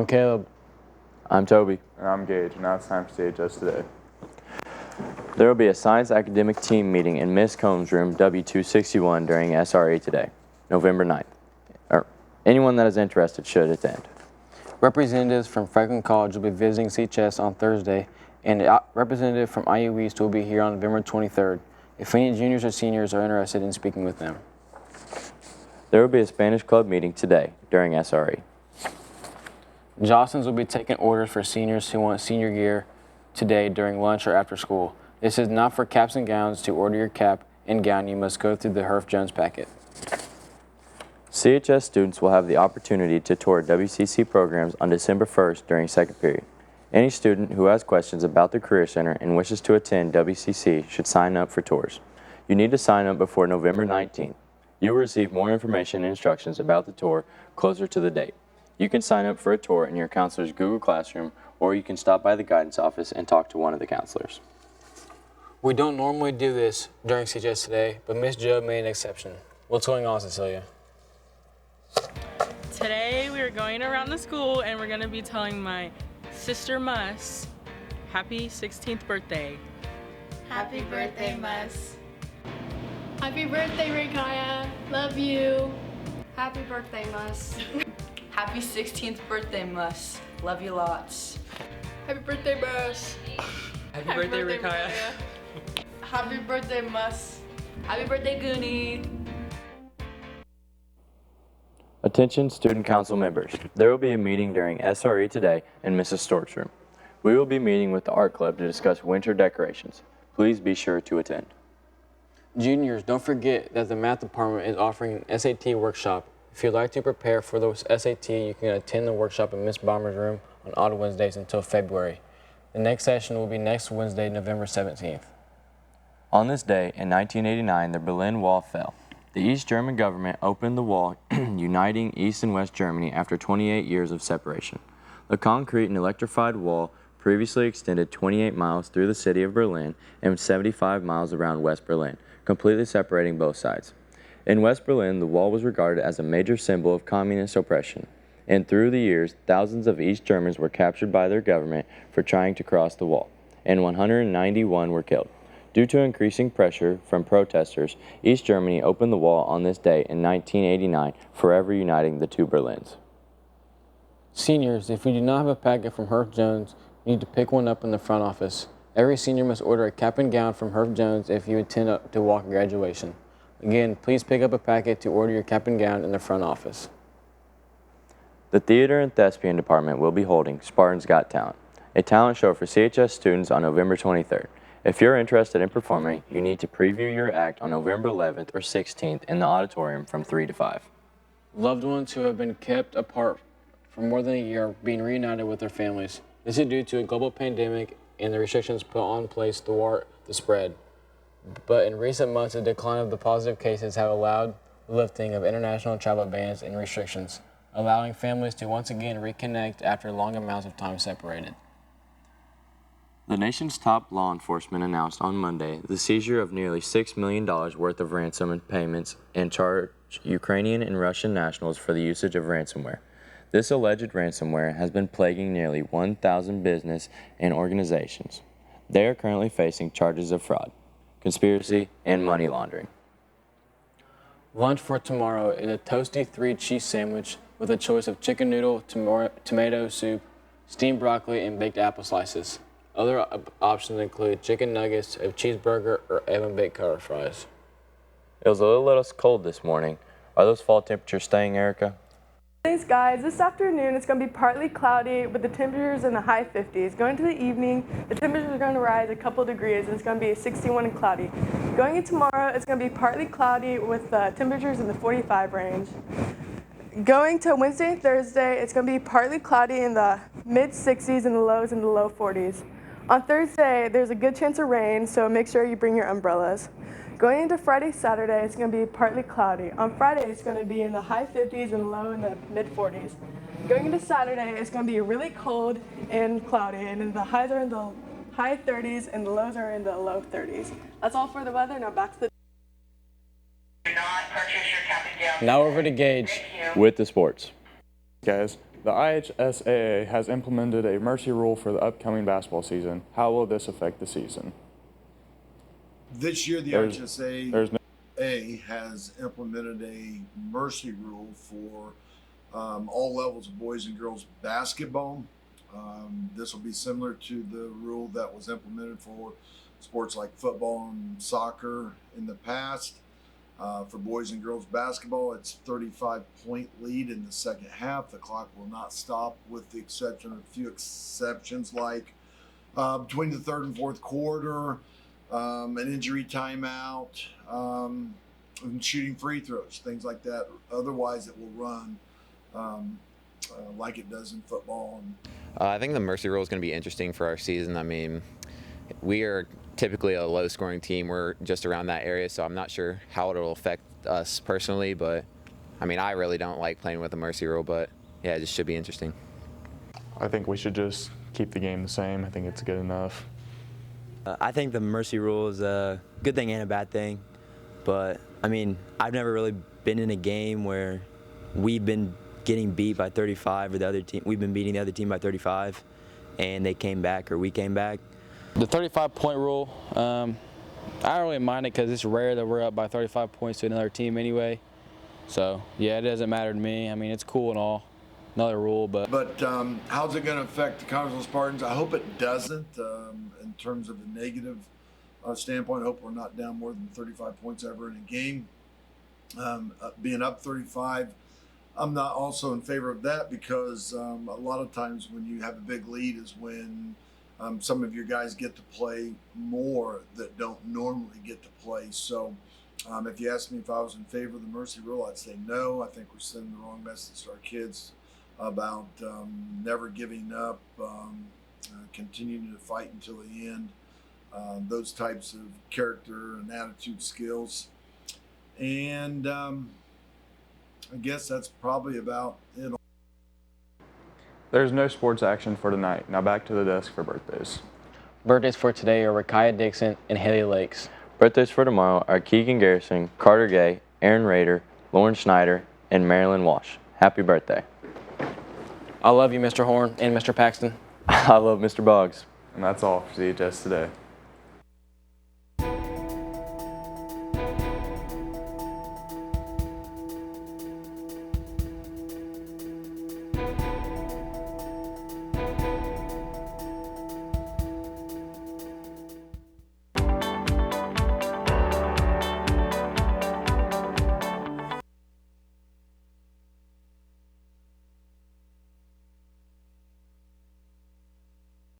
I'm Kaleb. I'm Tobey. And I'm Gage, and now it's time for CHS Today. There will be a science academic team meeting in Ms. Combs' room W261 during SRE today, November 9th. Anyone that is interested should attend. Representatives from Franklin College will be visiting CHS on Thursday, and a representative from IU East will be here on November 23rd, if any juniors or seniors are interested in speaking with them. There will be a Spanish club meeting today during SRE. Jostens will be taking orders for seniors who want senior gear today during lunch or after school. This is not for caps and gowns. To order your cap and gown, you must go through the Herff Jones packet. CHS students will have the opportunity to tour WCC programs on December 1st during second period. Any student who has questions about the Career Center and wishes to attend WCC should sign up for tours. You need to sign up before November 19th. You will receive more information and instructions about the tour closer to the date. You can sign up for a tour in your counselor's Google Classroom, or you can stop by the guidance office and talk to one of the counselors. We don't normally do this during CHS Today, but Miss Jo made an exception. What's going on, Cecilia? Today we are going around the school and we're going to be telling my sister Mus happy 16th birthday. Happy birthday, Mus. Happy birthday, Rakaya. Love you. Happy birthday, Mus. Happy 16th birthday, Mus. Love you lots. Happy birthday, Mus. Happy birthday, Rakaya. Happy birthday, Mus. Happy birthday, Goonie. Attention student council members. There will be a meeting during SRE today in Mrs. Stork's room. We will be meeting with the art club to discuss winter decorations. Please be sure to attend. Juniors, don't forget that the math department is offering an SAT workshop. If you'd like to prepare for those SAT, you can attend the workshop in Miss Bomber's room on odd Wednesdays until February. The next session will be next Wednesday, November 17th. On this day in 1989, the Berlin Wall fell. The East German government opened the wall, uniting East and West Germany after 28 years of separation. The concrete and electrified wall previously extended 28 miles through the city of Berlin and 75 miles around West Berlin, completely separating both sides. In West Berlin, the wall was regarded as a major symbol of communist oppression, and through the years, thousands of East Germans were captured by their government for trying to cross the wall, and 191 were killed. Due to increasing pressure from protesters, East Germany opened the wall on this day in 1989, forever uniting the two Berlins. Seniors, if you do not have a packet from Herff Jones, you need to pick one up in the front office. Every senior must order a cap and gown from Herff Jones if you intend to walk graduation. Again, please pick up a packet to order your cap and gown in the front office. The Theater and Thespian Department will be holding Spartans Got Talent, a talent show for CHS students on November 23rd. If you're interested in performing, you need to preview your act on November 11th or 16th in the auditorium from 3 to 5. Loved ones who have been kept apart for more than a year are being reunited with their families. This is due to a global pandemic and the restrictions put on place to thwart the spread. But in recent months, the decline of the positive cases have allowed the lifting of international travel bans and restrictions, allowing families to once again reconnect after long amounts of time separated. The nation's top law enforcement announced on Monday the seizure of nearly $6 million worth of ransom payments and charged Ukrainian and Russian nationals for the usage of ransomware. This alleged ransomware has been plaguing nearly 1,000 business and organizations. They are currently facing charges of fraud, conspiracy, and money laundering. Lunch for tomorrow is a toasty 3-cheese sandwich with a choice of chicken noodle, tomato soup, steamed broccoli, and baked apple slices. Other options include chicken nuggets, a cheeseburger, or oven-baked curly fries. It was a little cold this morning. Are those fall temperatures staying, Erica? Thanks guys, this afternoon it's going to be partly cloudy with the temperatures in the high 50s. Going to the evening, the temperatures are going to rise a couple degrees and it's going to be 61 and cloudy. Going into tomorrow, it's going to be partly cloudy with temperatures in the 45 range. Going to Wednesday and Thursday, it's going to be partly cloudy in the mid-60s and the lows in the low 40s. On Thursday, there's a good chance of rain, so make sure you bring your umbrellas. Going into Friday, Saturday, it's going to be partly cloudy. On Friday, it's going to be in the high 50s and low in the mid-40s. Going into Saturday, it's going to be really cold and cloudy, and the highs are in the high 30s and the lows are in the low 30s. That's all for the weather. Now back to the... Now over to Gage with the sports. Guys, The IHSAA has implemented a mercy rule for the upcoming basketball season. How will this affect the season? This year, the There's IHSAA has implemented a mercy rule for all levels of boys and girls basketball. This will be similar to the rule that was implemented for sports like football and soccer in the past. For boys and girls basketball, it's 35-point lead in the second half. The clock will not stop, with the exception of a few exceptions like between the third and fourth quarter, an injury timeout, and shooting free throws, things like that. Otherwise, it will run like it does in football. I think the mercy rule is going to be interesting for our season. I mean, we are typically a low-scoring team. We're just around that area, so I'm not sure how it will affect us personally. But I mean, I really don't like playing with the mercy rule, but yeah, it just should be interesting. I think we should just keep the game the same. I think it's good enough. I think the mercy rule is a good thing and a bad thing, but I mean, I've never really been in a game where we've been getting beat by 35 or the other team. We've been beating the other team by 35, and they came back or we came back. The 35-point rule, I don't really mind it because it's rare that we're up by 35 points to another team anyway. So yeah, it doesn't matter to me. I mean, it's cool and all, another rule, but. But how's it going to affect the Connersville Spartans? I hope it doesn't. In terms of a negative standpoint, I hope we're not down more than 35 points ever in a game. Being up 35, I'm not also in favor of that because a lot of times when you have a big lead is when some of your guys get to play more that don't normally get to play. So if you ask me if I was in favor of the mercy rule, I'd say no. I think we're sending the wrong message to our kids about never giving up, continuing to fight until the end, those types of character and attitude skills. And I guess that's probably about it. There's no sports action for tonight. Now back to the desk for birthdays. Birthdays for today are Rakaya Dixon and Haley Lakes. Birthdays for tomorrow are Keegan Garrison, Carter Gay, Aaron Rader, Lauren Schneider, and Marilyn Walsh. Happy birthday. I love you, Mr. Horn and Mr. Paxton. I love Mr. Boggs. And that's all for CHS Today.